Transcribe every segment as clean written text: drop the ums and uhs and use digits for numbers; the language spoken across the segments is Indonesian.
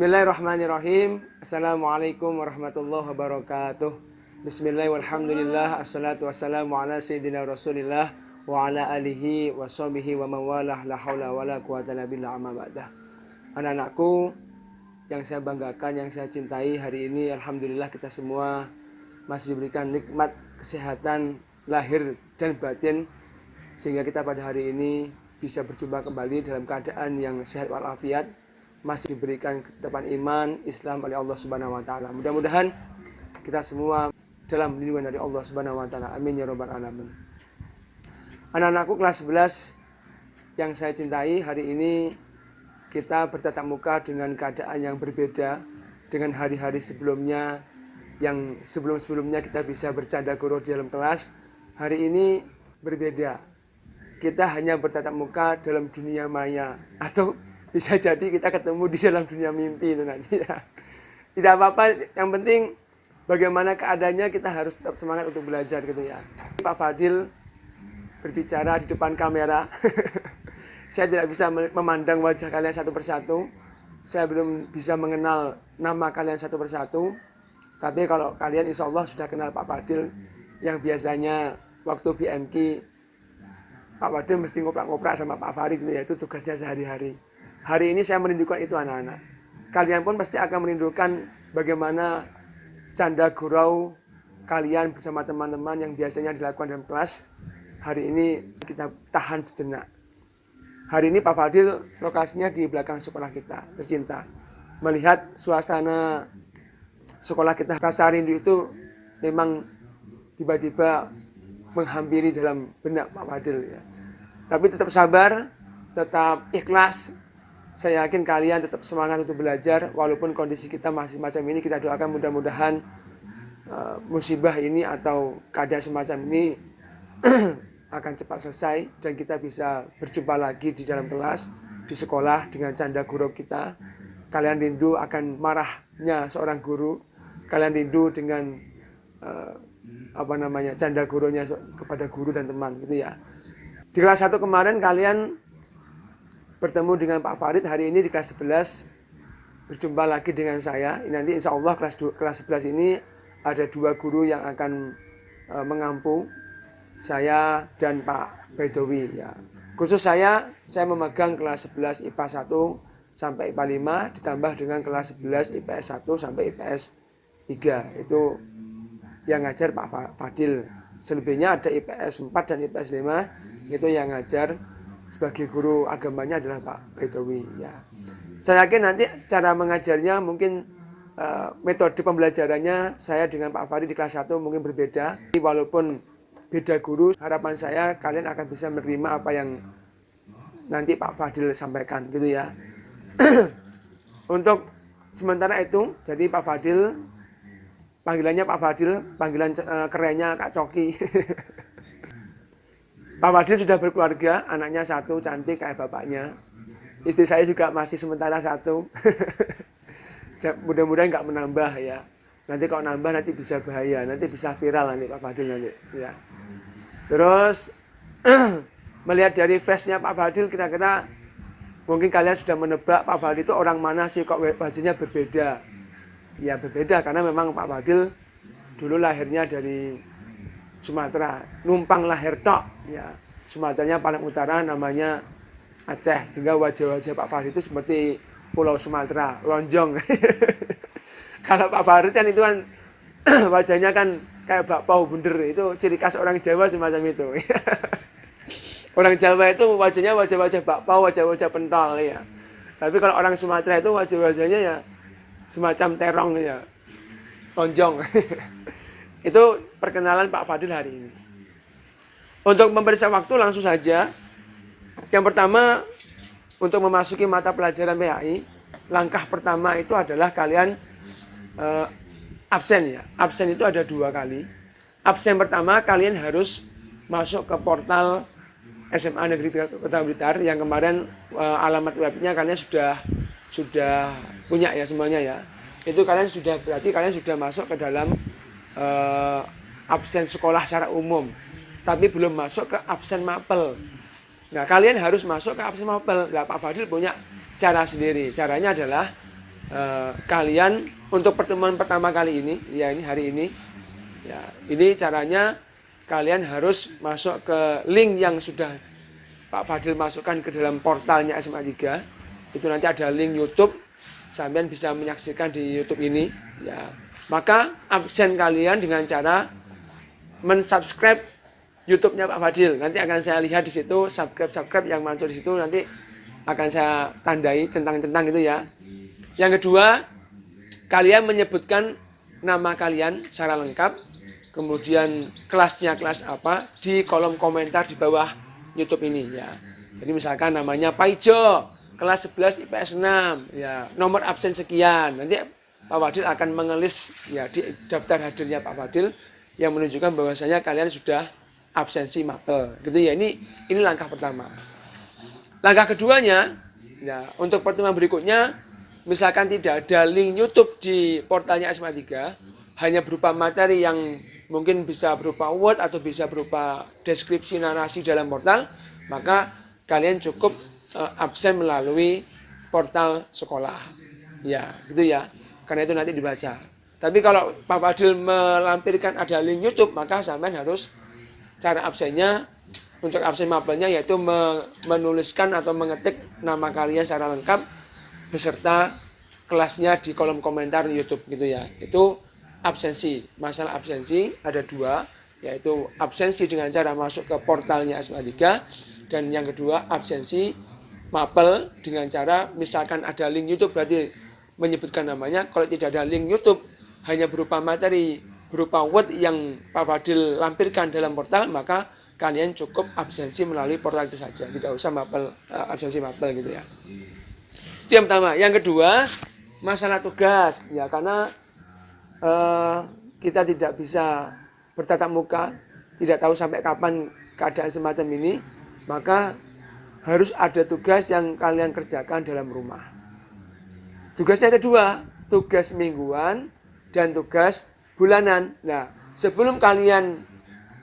Bismillahirrahmanirrahim. Assalamualaikum warahmatullahi wabarakatuh. Bismillah walhamdulillah. Assalatu wassalamu ala sayyidina rasulillah wa ala alihi wa sahbihi wa mawalah. La hawla wa la quwata illa billah amma ba'dah. Anak-anakku yang saya banggakan, yang saya cintai, hari ini alhamdulillah kita semua masih diberikan nikmat kesehatan lahir dan batin, sehingga kita pada hari ini bisa berjumpa kembali dalam keadaan yang sehat walafiat, masih diberikan ketetapan iman Islam oleh Allah Subhanahu wa taala. Mudah-mudahan kita semua dalam lindungan dari Allah Subhanahu wa taala. Amin ya rabbal alamin. Anak-anakku kelas 11 yang saya cintai, hari ini kita bertatap muka dengan keadaan yang berbeda dengan hari-hari sebelumnya, yang sebelum-sebelumnya kita bisa bercanda gurau di dalam kelas. Hari ini berbeda. Kita hanya bertatap muka dalam dunia maya, atau bisa jadi kita ketemu di dalam dunia mimpi itu nanti ya. Tidak apa-apa, yang penting bagaimana keadaannya, kita harus tetap semangat untuk belajar gitu ya. Pak Fadil berbicara di depan kamera. Saya tidak bisa memandang wajah kalian satu persatu. Saya belum bisa mengenal nama kalian satu persatu. Tapi kalau kalian insya Allah sudah kenal Pak Fadil, yang biasanya waktu BMK Pak Fadil mesti ngoprak-ngoprak sama Pak Farid gitu ya. Itu tugasnya sehari-hari. Hari ini saya merindukan itu anak-anak. Kalian pun pasti akan merindukan bagaimana canda gurau kalian bersama teman-teman yang biasanya dilakukan dalam kelas. Hari ini kita tahan sejenak. Hari ini Pak Fadil lokasinya di belakang sekolah kita tercinta. Melihat suasana sekolah kita, rasa rindu itu memang tiba-tiba menghampiri dalam benak Pak Fadil ya. Tapi tetap sabar, tetap ikhlas. Saya yakin kalian tetap semangat untuk belajar walaupun kondisi kita masih semacam ini. Kita doakan mudah-mudahan musibah ini atau keadaan semacam ini akan cepat selesai dan kita bisa berjumpa lagi di dalam kelas, di sekolah dengan canda gurau kita. Kalian rindu akan marahnya seorang guru, kalian rindu dengan canda gurunya kepada guru dan teman gitu ya. Di kelas 1 kemarin kalian bertemu dengan Pak Farid, hari ini di kelas 11 berjumpa lagi dengan saya. Nanti insya Allah kelas 11 ini ada 2 guru yang akan mengampu, saya dan Pak Bedowi ya. Khusus saya memegang kelas 11 IPA 1 sampai IPA 5 ditambah dengan kelas 11 IPS 1 sampai IPS 3. Itu yang ngajar Pak Fadil. Selebihnya ada IPS 4 dan IPS 5, itu yang ngajar sebagai guru agamanya adalah Pak Bedowi ya. Saya yakin nanti cara mengajarnya mungkin metode pembelajarannya saya dengan Pak Fadil di kelas 1 mungkin berbeda. Walaupun beda guru, harapan saya kalian akan bisa menerima apa yang nanti Pak Fadil sampaikan gitu ya. Untuk sementara itu, jadi Pak Fadil, panggilannya Pak Fadil, panggilan kerennya Kak Coki. Pak Fadil sudah berkeluarga, anaknya 1 cantik kayak bapaknya. Istri saya juga masih sementara 1. Mudah-mudahan nggak menambah ya. Nanti kalau nambah nanti bisa bahaya, nanti bisa viral nanti Pak Fadil nanti ya. Terus melihat dari face-nya Pak Fadil, kira-kira mungkin kalian sudah menebak Pak Fadil itu orang mana sih kok wajahnya berbeda. Ya berbeda karena memang Pak Fadil dulu lahirnya dari Sumatera, numpang lahir tok ya. Sumateranya paling utara namanya Aceh, sehingga wajah-wajah Pak Fadil itu seperti Pulau Sumatera, lonjong. Kalau Pak Fadil kan itu kan wajahnya kan kayak bakpao bunder, itu ciri khas orang Jawa semacam itu. Orang Jawa itu wajahnya wajah-wajah bakpao, wajah-wajah pentol ya. Tapi kalau orang Sumatera itu wajah-wajahnya ya semacam terong ya, lonjong. Itu perkenalan Pak Fadil hari ini. Untuk mempersingkat waktu langsung saja. Yang pertama, untuk memasuki mata pelajaran PAI, langkah pertama itu adalah kalian absen ya. Absen itu ada 2 kali. Absen pertama kalian harus masuk ke portal SMA Negeri Kota Blitar yang kemarin alamat webnya kalian sudah punya ya semuanya ya. Itu berarti kalian sudah masuk ke dalam absen sekolah secara umum, tapi belum masuk ke absen mapel. Nah, kalian harus masuk ke absen mapel. Nah, Pak Fadil punya cara sendiri. Caranya adalah kalian untuk pertemuan pertama kali ini, ya ini hari ini, ya ini caranya kalian harus masuk ke link yang sudah Pak Fadil masukkan ke dalam portalnya SMA 3. Itu nanti ada link YouTube, sampean bisa menyaksikan di YouTube ini. Ya, maka absen kalian dengan cara mensubscribe YouTube-nya Pak Fadil. Nanti akan saya lihat di situ subscribe yang masuk di situ, nanti akan saya tandai centang-centang gitu ya. Yang kedua, kalian menyebutkan nama kalian secara lengkap, kemudian kelasnya kelas apa di kolom komentar di bawah YouTube ini ya. Jadi misalkan namanya Pak Ijo, kelas 11 IPS 6 ya, nomor absen sekian. Nanti Pak Fadil akan mengelis ya di daftar hadirnya Pak Fadil yang menunjukkan bahwasanya kalian sudah absensi mapel. Gitu ya. Ini langkah pertama. Langkah keduanya ya, untuk pertemuan berikutnya misalkan tidak ada link YouTube di portalnya SMA 3, hanya berupa materi yang mungkin bisa berupa Word atau bisa berupa deskripsi narasi dalam portal, maka kalian cukup absen melalui portal sekolah. Ya, gitu ya. Karena itu nanti dibaca. Tapi kalau Pak Fadil melampirkan ada link YouTube, maka sampean harus cara absennya untuk absen mapelnya yaitu menuliskan atau mengetik nama kalian secara lengkap beserta kelasnya di kolom komentar YouTube gitu ya. Itu absensi. Masalah absensi ada dua, yaitu absensi dengan cara masuk ke portalnya SMA 3, dan yang kedua absensi mapel dengan cara misalkan ada link YouTube berarti menyebutkan namanya. Kalau tidak ada link YouTube, hanya berupa materi berupa Word yang Pak Fadil lampirkan dalam portal, maka kalian cukup absensi melalui portal itu saja, tidak usah mapel, absensi mapel gitu ya. Itu yang pertama. Yang kedua, masalah tugas ya, karena kita tidak bisa bertatap muka, tidak tahu sampai kapan keadaan semacam ini, maka harus ada tugas yang kalian kerjakan dalam rumah. Tugasnya ada dua, tugas mingguan dan tugas bulanan. Nah,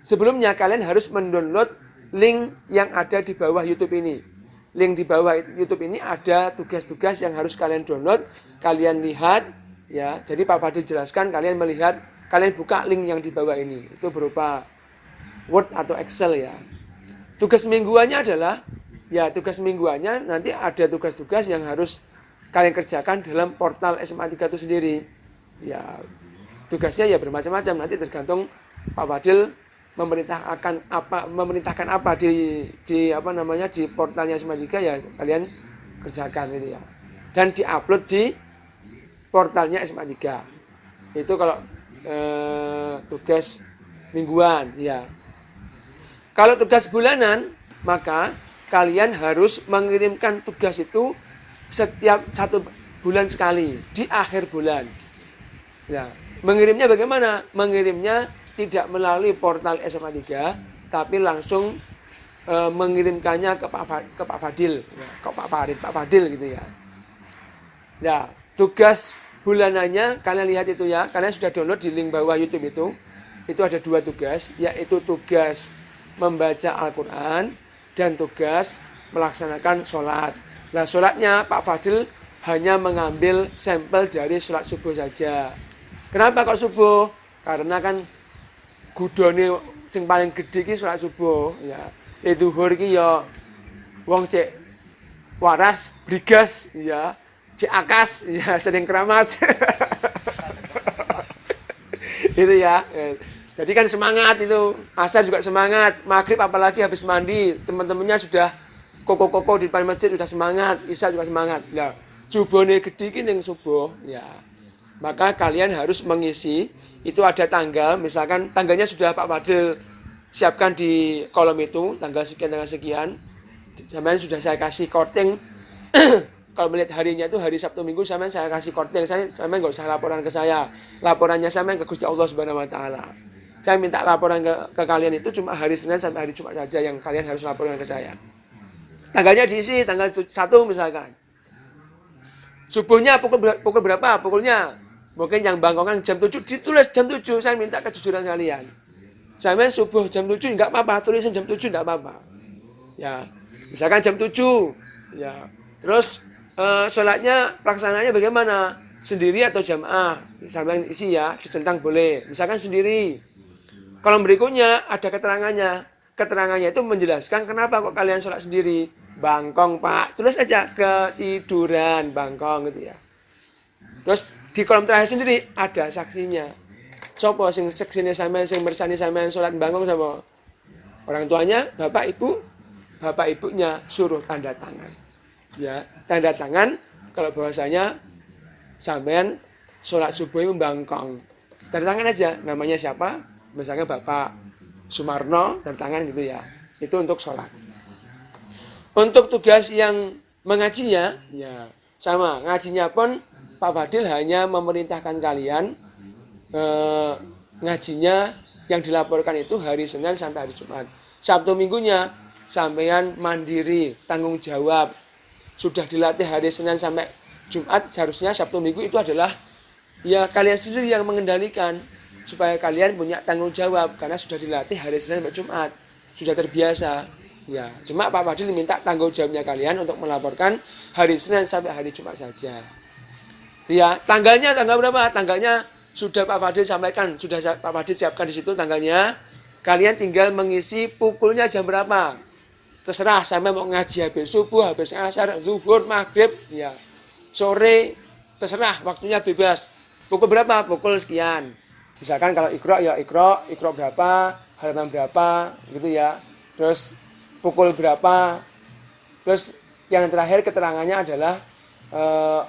sebelumnya kalian harus mendownload link yang ada di bawah YouTube ini. Link di bawah YouTube ini ada tugas-tugas yang harus kalian download, kalian lihat ya. Jadi Pak Fadil jelaskan, kalian melihat, kalian buka link yang di bawah ini. Itu berupa Word atau Excel ya. Tugas mingguannya adalah ya, tugas mingguannya nanti ada tugas-tugas yang harus kalian kerjakan dalam portal SMA 3 itu sendiri. Ya, tugasnya ya bermacam-macam, nanti tergantung Pak Fadil memerintahkan apa di apa namanya di portalnya SMA 3 ya kalian kerjakan gitu ya. Dan diupload di portalnya SMA 3. Itu kalau tugas mingguan ya. Kalau tugas bulanan, maka kalian harus mengirimkan tugas itu setiap 1 bulan sekali di akhir bulan. Ya, mengirimnya bagaimana? Mengirimnya tidak melalui portal SMA 3, tapi langsung mengirimkannya ke Pak Fadil, ya, ke Pak Fadil gitu ya. Ya, tugas bulanannya kalian lihat itu ya, kalian sudah download di link bawah YouTube itu. Itu ada 2 tugas, yaitu tugas membaca Al-Quran dan tugas melaksanakan sholat. Nah, sholatnya Pak Fadil hanya mengambil sampel dari sholat subuh saja. Kenapa kok subuh? Karena kan gudone sing paling gede ki sholat subuh ya. Zuhur ki ya wong cek waras brigas ya, cek akas ya, sering keramas. Itu ya. Jadi kan semangat itu, asar juga semangat, maghrib apalagi habis mandi, teman-temannya sudah koko-koko di depan masjid sudah semangat, isya juga semangat. Nah, jubone gede ki ning subuh ya. Maka kalian harus mengisi, itu ada tanggal, misalkan tanggalnya sudah Pak Fadil siapkan di kolom itu, tanggal sekian, sampean sudah saya kasih korting. Kalau melihat harinya itu hari Sabtu Minggu, saya kasih korting, sampean nggak usah laporan ke saya, laporannya sampean ke Gusti Allah Subhanahu Wa Taala. Saya minta laporan ke kalian itu cuma hari Senin sampai hari Jumat saja yang kalian harus laporan ke saya. Tanggalnya diisi, tanggal 1 misalkan. Subuhnya pukul berapa? Pukulnya mungkin yang bangkongan jam 7, ditulis jam 7, saya minta kejujuran kalian. Saya subuh jam 7 enggak apa-apa, tulisin jam 7 enggak apa-apa. Ya, misalkan jam 7. Ya. Terus sholatnya pelaksanaannya bagaimana? Sendiri atau jamaah? Sambil isi ya, dicentang boleh. Misalkan sendiri. Kalau berikutnya ada keterangannya. Keterangannya itu menjelaskan kenapa kok kalian sholat sendiri. Bangkong pak, tulis aja ketiduran bangkong gitu ya. Terus di kolom terakhir sendiri ada saksinya. Sopo sing seksine sampean sing mersani sampean sholat bangkong sama orang tuanya, bapak ibunya suruh tanda tangan. Ya, tanda tangan kalau bahwasanya sampean sholat subuh membangkong. Tanda tangan aja, namanya siapa? Misalnya Bapak Sumarno, tanda tangan gitu ya. Itu untuk sholat. Untuk tugas yang mengajinya, ya sama. Ngajinya pun Pak Fadil hanya memerintahkan kalian ngajinya yang dilaporkan itu hari Senin sampai hari Jumat. Sabtu Minggunya sampean mandiri, tanggung jawab. Sudah dilatih hari Senin sampai Jumat, seharusnya Sabtu Minggu itu adalah ya kalian sendiri yang mengendalikan supaya kalian punya tanggung jawab karena sudah dilatih hari Senin sampai Jumat, sudah terbiasa. Ya, cuma Pak Fadil minta tanggung jawabnya kalian untuk melaporkan hari Senin sampai hari Jumat saja. Ya, tanggal berapa? Tanggalnya sudah Pak Fadil sampaikan, sudah Pak Fadil siapkan di situ tanggalnya. Kalian tinggal mengisi pukulnya jam berapa. Terserah sampai mau ngaji habis subuh, habis asar, zuhur, maghrib, ya. Sore, terserah waktunya bebas. Pukul berapa? Pukul sekian. Misalkan kalau ikro ya ikro berapa, halaman berapa, gitu ya. Terus pukul berapa. Terus yang terakhir keterangannya adalah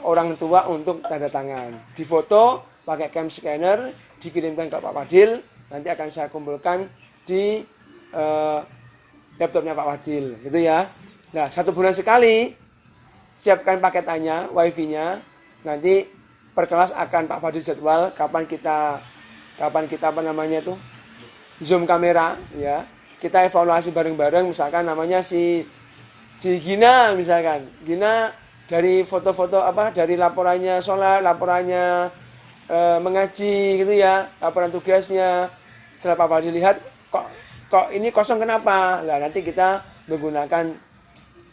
orang tua untuk tanda tangan. Difoto pakai cam scanner, dikirimkan ke Pak Fadil, nanti akan saya kumpulkan di laptopnya Pak Fadil, gitu ya. Nah, 1 bulan sekali siapkan paketannya, wifi-nya. Nanti per kelas akan Pak Fadil jadwal kapan kita zoom kamera, ya. Kita evaluasi bareng-bareng, misalkan namanya si Gina, misalkan. Gina dari foto-foto dari laporannya sholat, laporannya mengaji gitu ya, laporan tugasnya. Setelah Pak Fadil lihat kok ini kosong kenapa? Nah, nanti kita menggunakan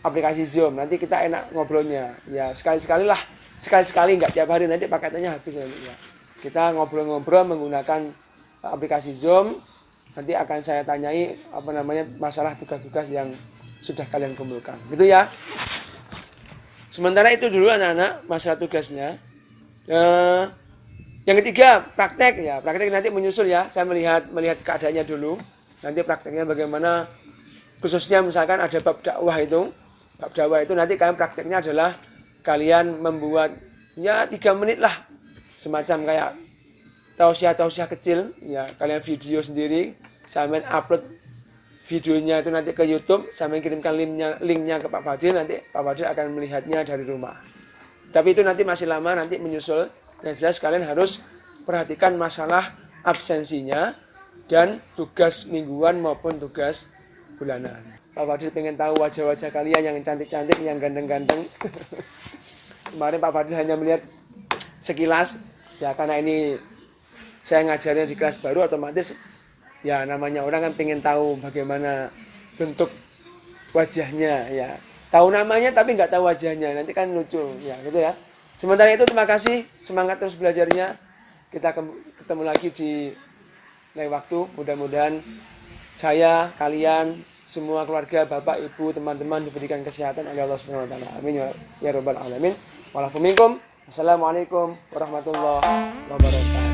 aplikasi Zoom. Nanti kita enak ngobrolnya. Ya, sekali-sekali enggak tiap hari, nanti paketannya habis nanti ya. Kita ngobrol-ngobrol menggunakan aplikasi Zoom. Nanti akan saya tanyai masalah tugas-tugas yang sudah kalian kumpulkan. Gitu ya. Sementara itu dulu anak-anak masalah tugasnya. Yang ketiga, praktek ya. Praktek nanti menyusul ya. Saya melihat keadaannya dulu. Nanti prakteknya bagaimana, khususnya misalkan ada bab dakwah itu. Bab dakwah itu nanti kalian prakteknya adalah kalian membuat ya 3 menit lah. Semacam kayak tausiah kecil ya. Kalian video sendiri, sampai upload videonya itu nanti ke YouTube, sampai kirimkan linknya ke Pak Fadil, nanti Pak Fadil akan melihatnya dari rumah. Tapi itu nanti masih lama, nanti menyusul. Yang jelas kalian harus perhatikan masalah absensinya dan tugas mingguan maupun tugas bulanan. Pak Fadil pengen tahu wajah-wajah kalian yang cantik-cantik, yang ganteng-ganteng. Kemarin Pak Fadil hanya melihat sekilas, ya karena ini saya ngajarnya di kelas baru, otomatis ya namanya orang kan pengen tahu bagaimana bentuk wajahnya ya. Tahu namanya tapi nggak tahu wajahnya, nanti kan lucu ya gitu ya. Sementara itu terima kasih, semangat terus belajarnya. Kita ketemu lagi di lain waktu. Mudah-mudahan saya, kalian, semua keluarga, bapak, ibu, teman-teman diberikan kesehatan oleh Allah Subhanahu wa taala. Amin ya rabbal alamin. Walaupun minkum. Assalamualaikum warahmatullahi wabarakatuh.